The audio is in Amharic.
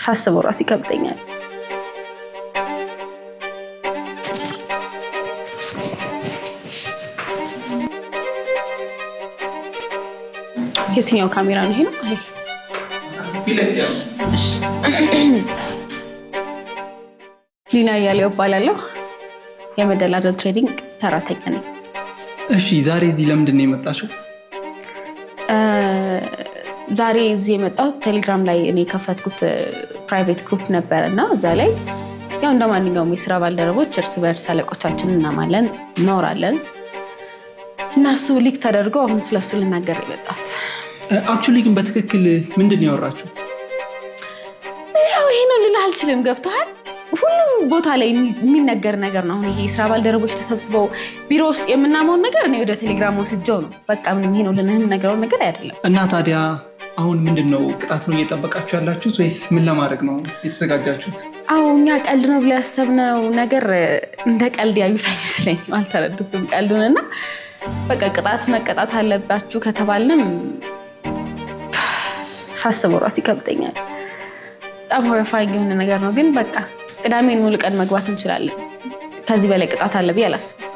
ሳስበው ራሱ ይከብደኛል። የትኛው ካሜራ ነው? ይሄ ነው። ሊና እያሌው እባላለሁ። የመደላደል ትሬዲንግ ሰራተኛ ነኝ። እሺ፣ ዛሬ እዚህ ለምንድን ነው የመጣሽው? ዛሬ እዚህ የመጣሁት ቴሌግራም ላይ እኔ የከፈትኩት ፕራይቬት ግሩፕ ነበር እና እዛ ላይ ያው እንደ ማንኛውም የስራ ባልደረቦች እርስ በእርስ አለቆቻችንን እናማለን እናወራለን እና እሱ ሊክ ተደርጎ አሁን ስለሱ ልናገር የመጣሁት። አክቹሊ ግን በትክክል ምንድን ነው ያወራችሁት? ያው ይሄ ነው ልልህ አልችልም። ገብቶሃል? ሁሉም ቦታ ላይ የሚነገር ነገር ነው። አሁን ይሄ የስራ ባልደረቦች ተሰብስበው ቢሮ ውስጥ የምናመውን ነገር እኔ ወደ ቴሌግራም ወስጄው ነው። በቃ ምንም ይሄ ነው ልልህ የምነግረው ነገር አይደለም። እና ታዲያ አሁን ምንድን ነው ቅጣት ነው እየጠበቃችሁ ያላችሁት ወይስ ምን ለማድረግ ነው የተዘጋጃችሁት? አዎ እኛ ቀልድ ነው ብሎ ያሰብነው ነገር እንደ ቀልድ ያዩት አይመስለኝም። አልተረዱትም ቀልዱን እና በቃ ቅጣት መቀጣት አለባችሁ ከተባልንም ሳስበው ራሱ ይከብደኛል። በጣም ሆሪፋይንግ የሆነ ነገር ነው። ግን በቃ ቅዳሜን ሙሉ ቀን መግባት እንችላለን። ከዚህ በላይ ቅጣት አለ ብዬ አላስብም።